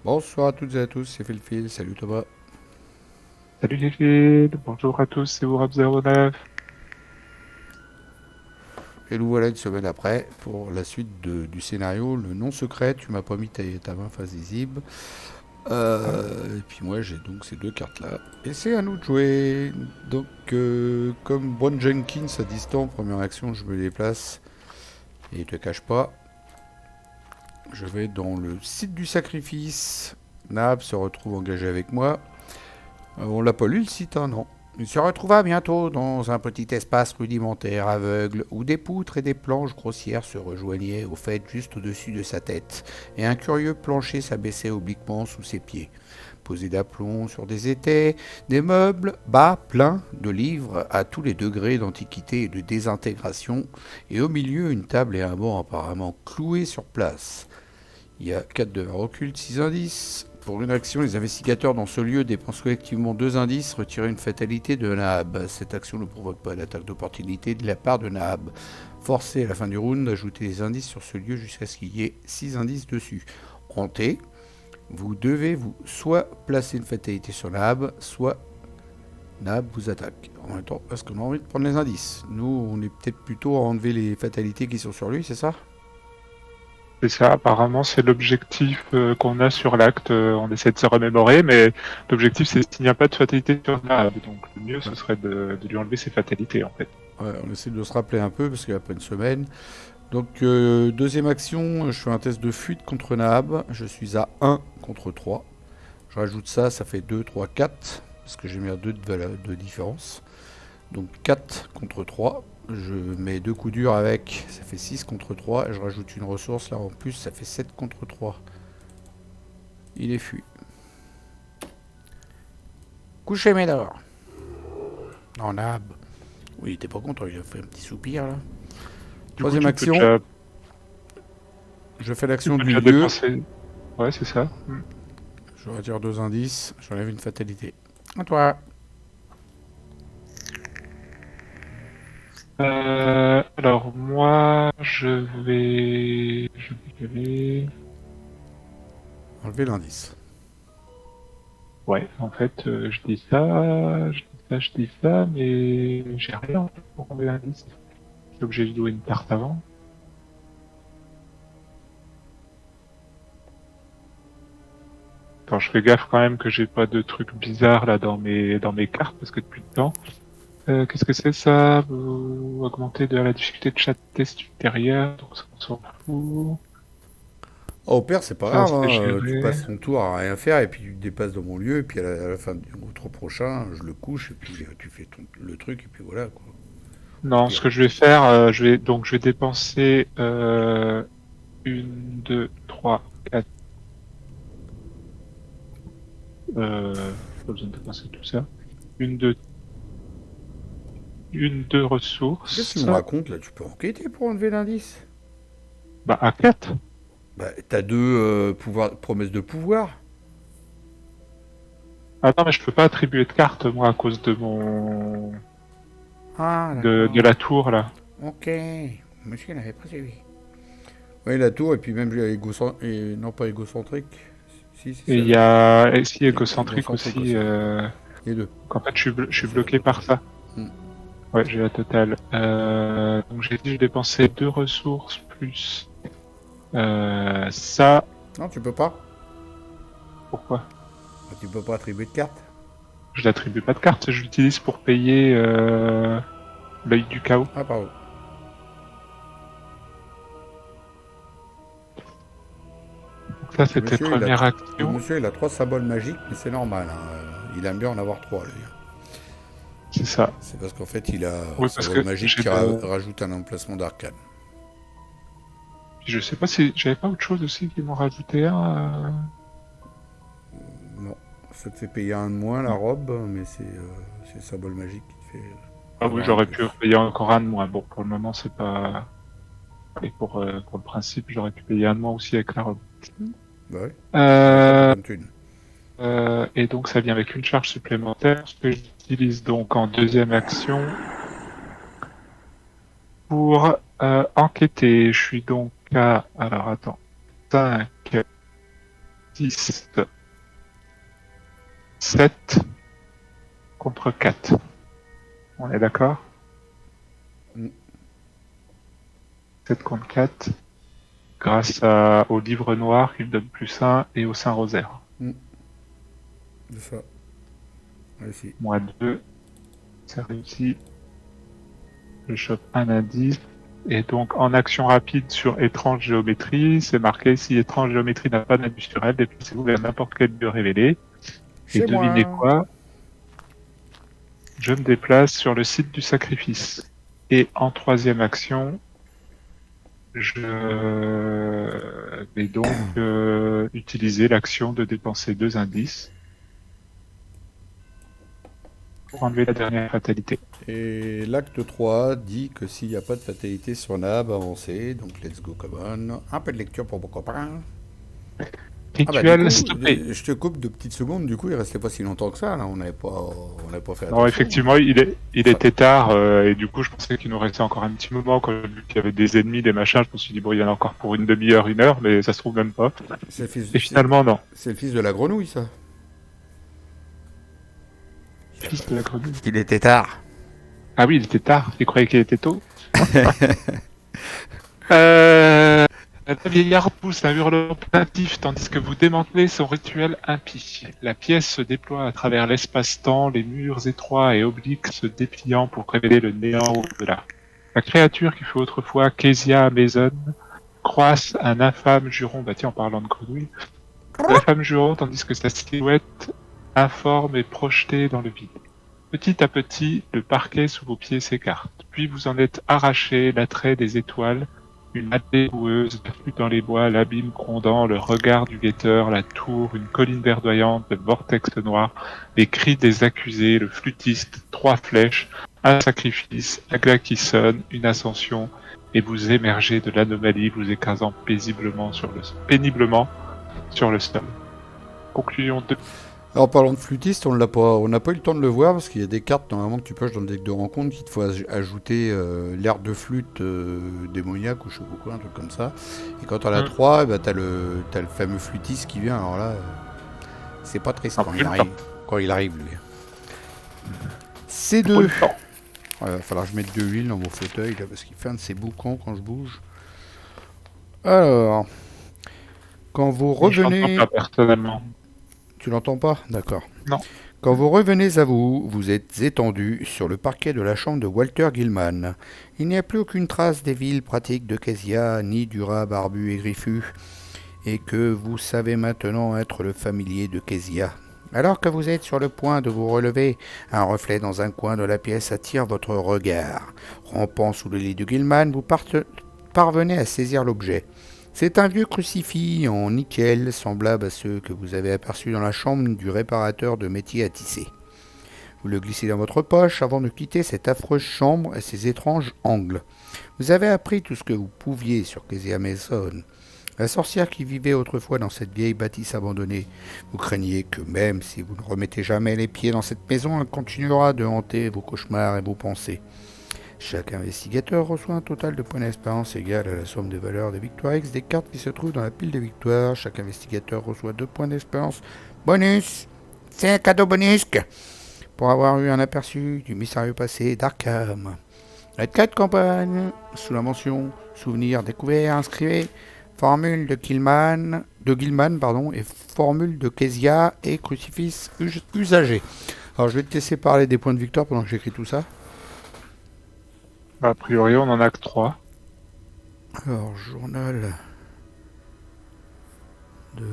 Bonsoir à toutes et à tous, c'est Phil, salut Thomas. Salut les filles, bonjour à tous, c'est Ourab09. Et nous voilà une semaine après pour la suite du scénario Le nom secret, tu m'as pas mis ta main face visible. Ah, Et puis moi j'ai donc ces deux cartes là. Et c'est à nous de jouer. Donc comme Bon Jenkins à distance, première action, je me déplace et te cache pas. Je vais dans le site du sacrifice. Nab se retrouve engagé avec moi. On l'a pas lu le site, hein, non. Il se retrouva bientôt dans un petit espace rudimentaire aveugle où des poutres et des planches grossières se rejoignaient au fait juste au-dessus de sa tête, et un curieux plancher s'abaissait obliquement sous ses pieds. Posé d'aplomb sur des étais, des meubles bas pleins de livres à tous les degrés d'antiquité et de désintégration, et au milieu une table et un banc apparemment cloués sur place. Il y a 4 devers occultes, 6 indices. Pour une action, les investigateurs dans ce lieu dépensent collectivement 2 indices, retirer une fatalité de Nahab. Cette action ne provoque pas d'attaque d'opportunité de la part de Nahab. Forcé à la fin du round d'ajouter des indices sur ce lieu jusqu'à ce qu'il y ait 6 indices dessus. Hanté, vous devez vous soit placer une fatalité sur Nahab, soit Nahab vous attaque. En même temps, est-ce qu'on a envie de prendre les indices? Nous, on est peut-être plutôt à enlever les fatalités qui sont sur lui, c'est ça? c'est ça, apparemment c'est l'objectif qu'on a sur l'acte, on essaie de se remémorer, mais l'objectif c'est qu'il n'y a pas de fatalité sur Nab, donc le mieux ce Ouais. serait de lui enlever ses fatalités en fait. Ouais, on essaie de se rappeler un peu parce qu'il y a pas une semaine. Donc, deuxième action, je fais un test de fuite contre Nahab. Je suis à 1 contre 3. Je rajoute ça, ça fait 2, 3, 4. Parce que j'ai mis à 2 de différence. Donc 4 contre 3. Je mets deux coups durs avec, ça fait 6 contre 3. Et je rajoute une ressource là en plus, ça fait 7 contre 3. Il est fui. Couché Médor. Non, Nahab. Oui, il était pas content, il a fait un petit soupir là. Du coup Troisième action, je fais tu l'action peux de déjà milieu. dépenser. Ouais, c'est ça. Je retire 2 indices, j'enlève une fatalité. À toi. Alors moi je vais. Enlever l'indice. Ouais, en fait, je dis ça, mais j'ai rien en fait, pour enlever l'indice. Je suis obligé de jouer une carte avant. Attends, je fais gaffe quand même que j'ai pas de trucs bizarres là dans mes cartes, parce que depuis le temps. Qu'est-ce que c'est ça? Augmenter de la difficulté de chaque test ultérieur, donc ça on s'en fout. Oh, au pire, c'est pas Ça grave, c'est hein. Tu géré. passes ton tour à rien faire et puis tu te dépasses dans mon lieu. Et puis à la fin du tour prochain, je le couche et puis tu fais le truc et puis voilà quoi. Au Non, ce pire. que je vais faire, je vais dépenser une, deux, trois, quatre. Pas besoin de dépenser tout ça. Une, deux, deux Qu'est-ce que tu ressources. me racontes là? Tu peux enquêter pour enlever l'indice? Bah, à 4. Bah, t'as deux promesses de pouvoir. Ah non, mais je peux pas attribuer de carte, moi, à cause de mon... Ah, de d'accord. la tour, là. Ok. Monsieur n'avait pas suivi. Oui, la tour et puis même égocentrique. Non, pas égocentrique. Si, c'est Et ça il là. y a ici égocentrique Égocentrique aussi. aussi. Les deux. Donc en fait, je Ça, suis c'est la bloqué par totale. ça. Hmm. Ouais, j'ai la totale. Donc j'ai dit je dépensais deux ressources plus ça. Non, tu peux pas. Pourquoi? Bah, tu peux pas attribuer de carte. Je l'attribue pas de carte, je l'utilise pour payer l'œil du chaos. Ah, pardon. Donc ça, Le c'était monsieur, il a, première le action. monsieur, il a trois symboles magiques, mais c'est normal, hein. Il aime bien en avoir trois, lui. C'est ça. C'est parce qu'en fait, il a un Oui, parce symbole que magique j'ai qui mon. rajoute un emplacement d'arcane. Je sais pas si j'avais pas autre chose aussi qui m'ont rajouté un. Non, ça te fait payer un de moins, la Non. robe, mais c'est le symbole magique qui te fait Ah oui, avoir un de j'aurais pu plus. payer encore un de moins. Bon, pour le moment, c'est pas. Et pour le principe, j'aurais pu payer un de moins aussi avec la robe. Bah ouais, on n'a pas Euh, autant de thunes. et donc ça vient avec une charge supplémentaire, ce que j'utilise donc en deuxième action pour enquêter. Je suis donc à, alors attends, 5, 6, 7 contre 4. On est d'accord? Mm. 7 contre 4, grâce au livre noir qui me donne +1 et au Saint-Rosaire. C'est ça. Réussi. Moins 2, ça réussit. Je chope un indice. Et donc, en action rapide sur étrange géométrie, c'est marqué si étrange géométrie n'a pas d'indice sur elle, déplacez-vous vers n'importe quel lieu révélé. Et Chez devinez moi. quoi? Je me déplace sur le site du sacrifice. Et en troisième action, je vais donc utiliser l'action de dépenser 2 indices pour enlever la dernière fatalité. Et l'acte 3 dit que s'il n'y a pas de fatalité sur Nab, avancez. Donc let's go, come on. Un peu de lecture pour mon copain. Ah bah du Rituel coup, stoppé. je te coupe de petites secondes, du coup il restait pas si longtemps que ça, là, on n'avait pas fait Non, attention. effectivement, il Enfin, était tard, et du coup, je pensais qu'il nous restait encore un petit moment. Quand j'ai vu qu'il y avait des ennemis, des machins, je me suis dit, bon, il y en a encore pour une demi-heure, 1 heure, mais ça se trouve même pas. c'est le fils, Et finalement, non. c'est le fils de la grenouille, ça. Fils de la grenouille. Il était tard. Ah oui, il était tard. Il croyait qu'il était tôt. Le vieillard pousse un hurlement plaintif tandis que vous démantelez son rituel impie. La pièce se déploie à travers l'espace-temps, les murs étroits et obliques se dépliant pour révéler le néant au-delà. La créature qui fut autrefois Kezia Mason croise un infâme juron, bah tiens, en parlant de grenouille, un infâme juron tandis que sa silhouette informe est projetée dans le vide. Petit à petit, le parquet sous vos pieds s'écarte. Puis vous en êtes arraché l'attrait des étoiles, une allée boueuse, la flûte dans les bois, l'abîme grondant, le regard du guetteur, la tour, une colline verdoyante, le vortex noir, les cris des accusés, le flûtiste, 3 flèches, un sacrifice, un glas qui sonne, une ascension, et vous émergez de l'anomalie, vous écrasant péniblement sur le sol. Conclusion 2. Alors parlant de flûtiste, on n'a pas eu le temps de le voir parce qu'il y a des cartes normalement que tu pioches dans le deck de rencontre qui te faut ajouter l'air de flûte démoniaque ou je sais pas quoi, un truc comme ça. Et quand on a 3, bah, t'as le fameux flûtiste qui vient. Alors là, c'est pas triste quand il arrive. Quand il arrive lui. C2. Il va falloir que je mette de l'huile dans mon fauteuil là parce qu'il fait un de ces boucans quand je bouge. Alors, quand vous revenez. Je l'entends pas personnellement. Tu l'entends pas? D'accord. Non. Quand vous revenez à vous, vous êtes étendu sur le parquet de la chambre de Walter Gilman. Il n'y a plus aucune trace des villes pratiques de Kezia, ni du rat barbu et griffu, et que vous savez maintenant être le familier de Kezia. Alors que vous êtes sur le point de vous relever, un reflet dans un coin de la pièce attire votre regard. Rampant sous le lit de Gilman, vous parvenez à saisir l'objet. C'est un vieux crucifix en nickel, semblable à ceux que vous avez aperçus dans la chambre du réparateur de métier à tisser. Vous le glissez dans votre poche avant de quitter cette affreuse chambre et ses étranges angles. Vous avez appris tout ce que vous pouviez sur Kezia Mason, la sorcière qui vivait autrefois dans cette vieille bâtisse abandonnée. Vous craignez que même si vous ne remettez jamais les pieds dans cette maison, elle continuera de hanter vos cauchemars et vos pensées. Chaque investigateur reçoit un total de points d'expérience égal à la somme des valeurs des victoires X des cartes qui se trouvent dans la pile des victoires. Chaque investigateur reçoit 2 points d'expérience bonus. C'est un cadeau bonus pour avoir eu un aperçu du mystérieux passé d'Arkham. La 4 campagne, sous la mention souvenirs découverts, inscrivez formule de Gilman, et formule de Kezia et crucifix usagé. Alors je vais te laisser parler des points de victoire pendant que j'écris tout ça. A priori, on en a que 3. Alors, journal de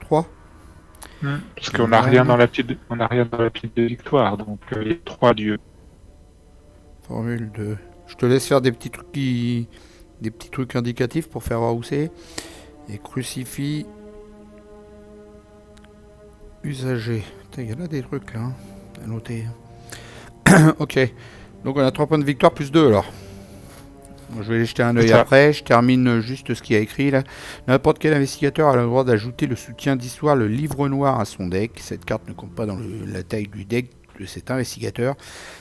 3. Parce qu'on n'a rien dans la pile, de victoire, donc il y a 3 lieux. Formule de. Je te laisse faire des petits trucs indicatifs pour faire voir où c'est. Et crucifix usagé. Il y en a des trucs là, hein, à noter. Ok. Donc on a 3 points de victoire plus 2 alors. Je vais aller jeter un œil après. Je termine juste ce qu'il y a écrit là. N'importe quel investigateur a le droit d'ajouter le soutien d'histoire, le livre noir à son deck. Cette carte ne compte pas dans la taille du deck de cet investigateur.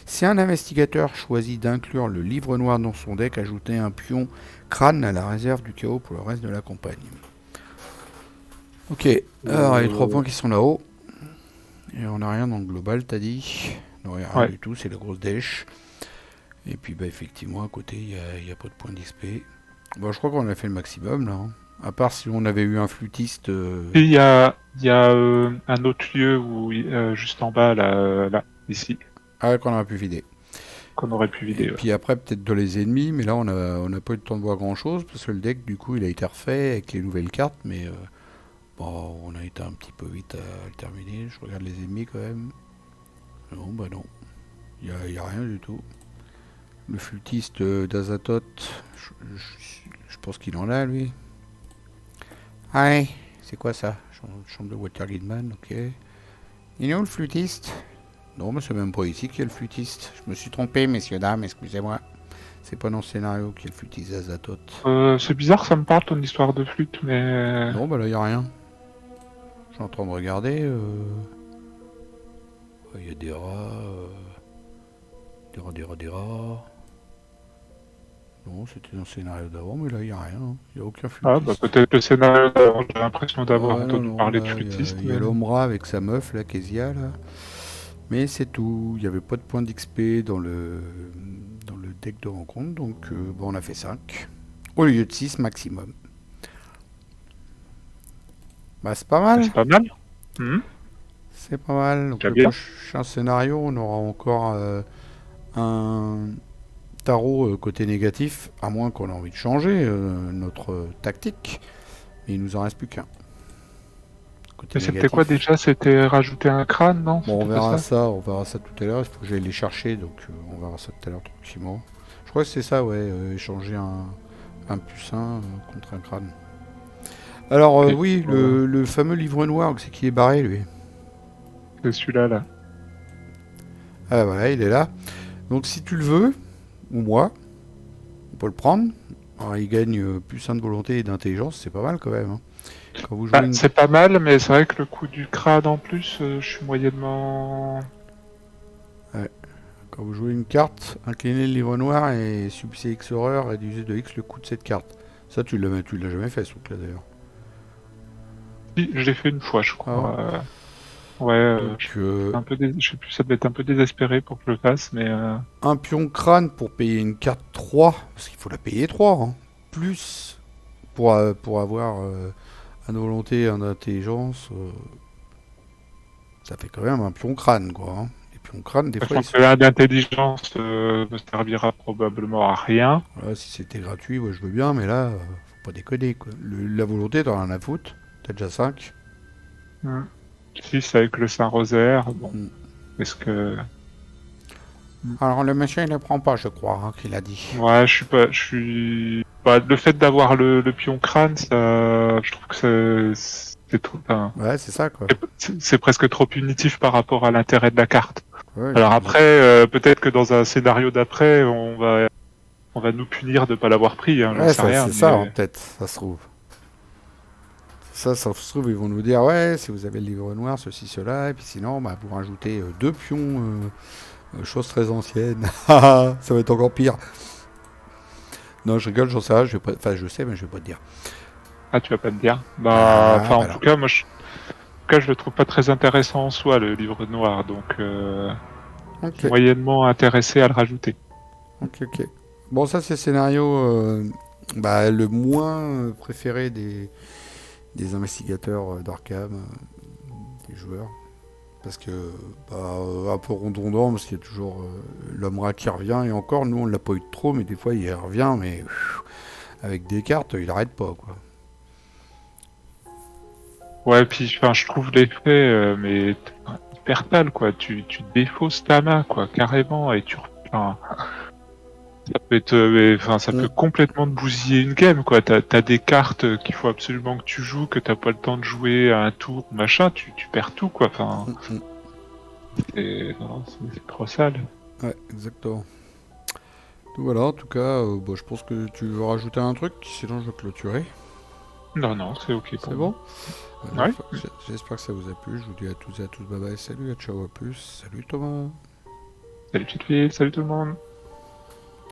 Si un investigateur choisit d'inclure le livre noir dans son deck, ajoutez un pion crâne à la réserve du chaos pour le reste de la campagne. Ok, alors les 3 Euh, points qui sont là-haut. Et on n'a rien dans le global, t'as dit. Non, il n'y a rien ouais. du tout, c'est la grosse dèche. Et puis bah effectivement, à côté, il y a pas de points d'XP. Bon, je crois qu'on a fait le maximum là, hein. À part si on avait eu un flûtiste. Et il y a un autre lieu où, juste en bas, là, ici, Ah, qu'on aurait pu vider. qu'on aurait pu Et vider. Ouais. puis après, peut-être de les ennemis, mais là, on a pas eu le temps de voir grand chose, parce que le deck, du coup, il a été refait avec les nouvelles cartes, mais bon, on a été un petit peu vite à le terminer. Je regarde les ennemis quand même. Non, bah non, y a rien du tout. Le flûtiste d'Azathoth, je pense qu'il en a, lui. Ouais, c'est quoi ça? Chambre de Walter Guildman, ok. Il est où le flûtiste? Non, mais c'est même pas ici qu'il y a le flûtiste. Je me suis trompé, messieurs, dames, excusez-moi. C'est pas dans le scénario qu'il y a le flûtiste d'Azathoth. C'est bizarre, ça me parle ton histoire de flûte, mais Non, bah là, y a rien. Je suis en train de regarder. Il y a des rats. Des rats. Non, c'était dans le scénario d'avant, mais là, y a rien, hein. Y a aucun ah bah flûtiste. peut-être le scénario d'avant, j'ai l'impression d'avoir Ouais, non, entendu non, parler de là, flûtiste, y a mais l'homme rat avec sa meuf, là, Kezia, là. Mais c'est tout. Il n'y avait pas de point d'XP dans le deck de rencontre, donc bon, on a fait 5. Au lieu de 6 maximum. Bah, c'est pas mal. c'est pas mal. Mhm. C'est pas mal. Donc Déjà le bien. prochain scénario, on aura encore un tarot côté négatif, à moins qu'on ait envie de changer notre tactique. Mais il nous en reste plus qu'un. Côté Mais c'était quoi négatif. déjà? C'était rajouter un crâne, non? Bon, C'était pas ça? on verra ça tout à l'heure. Il faut que j'aille les chercher, donc on verra ça tout à l'heure tranquillement. Je crois que c'est ça, ouais, échanger un plus 1 contre un crâne. Alors Ok. oui, le fameux livre noir, c'est qui est barré lui. C'est celui-là, là. Ah voilà, il est là. Donc si tu le veux, ou moi, on peut le prendre. Alors, il gagne plus 1 de volonté et d'intelligence, c'est pas mal quand même, hein. Quand vous jouez Bah, une... c'est pas mal, mais c'est vrai que le coup du crâne en plus, je suis moyennement. ouais, quand vous jouez une carte, inclinez le livre noir et subissez X horreur, réduisez de X le coût de cette carte. Ça, tu l'as jamais fait, ce truc-là d'ailleurs. Si, je l'ai fait une fois, je Ah ouais. crois. Ouais, Donc, je sais plus, ça devait être un peu désespéré pour que je le fasse, mais un pion crâne pour payer une carte 3, parce qu'il faut la payer 3, hein. Plus pour avoir un volonté, un intelligence, ça fait quand même un pion crâne, quoi, hein. Les pions crâne, des fois, sachant que l'un d'intelligence me servira probablement à rien. voilà, si c'était gratuit, ouais, je veux bien, mais là, faut pas déconner, quoi. La volonté, t'en as rien à foutre. T'as déjà 5. Hmm. 6 avec le Saint-Rosaire, bon, Mm. est-ce que... Alors, le monsieur, il ne prend pas, je crois, hein, qu'il a dit. Ouais, bah, le fait d'avoir le pion crâne, ça, je trouve que c'est trop, enfin, Ouais, c'est ça, quoi. c'est presque trop punitif par rapport à l'intérêt de la carte. Ouais, Alors après, peut-être que dans un scénario d'après, on va nous punir de pas l'avoir pris, hein, j'en ouais, sais rien, c'est ça, en mais tête, ça se trouve. Ça se trouve, ils vont nous dire, ouais, si vous avez le livre noir, ceci, cela, et puis sinon, bah, vous rajoutez 2 pions, chose très ancienne. Ça va être encore pire. Non, je rigole, j'en sais rien, je vais pas... Enfin, je sais, mais je vais pas te dire. ah, tu vas pas me dire. Bah, Ah, enfin, en bah tout non. cas, je le trouve pas très intéressant en soi, le livre noir, donc je suis Ok, moyennement intéressé à le rajouter. ok. Bon, ça, c'est le scénario bah, le moins préféré des investigateurs d'Arkham, des joueurs. Parce que, bah, un peu redondant, parce qu'il y a toujours l'homme rat qui revient, et encore, nous, on l'a pas eu de trop, mais des fois, il revient, mais avec des cartes, il arrête pas, quoi. Ouais, puis, enfin, je trouve l'effet, mais hyper sale, quoi. Tu défausses ta main, quoi, carrément, et enfin, ça peut être, enfin, ça Mm, peut complètement te bousiller une game, quoi. T'as des cartes qu'il faut absolument que tu joues, que t'as pas le temps de jouer à un tour, machin, tu perds tout, quoi. Enfin, mm. non, c'est trop sale. Ouais, exactement. Donc voilà, en tout cas, bah, je pense que tu veux rajouter un truc, sinon je vais clôturer. Non, non, c'est ok C'est pour moi. bon? Voilà, Ouais. j'espère que ça vous a plu. Je vous dis à toutes et à tous bye bye, salut, à ciao, à plus. Salut Thomas. Salut petite fille, salut tout le monde.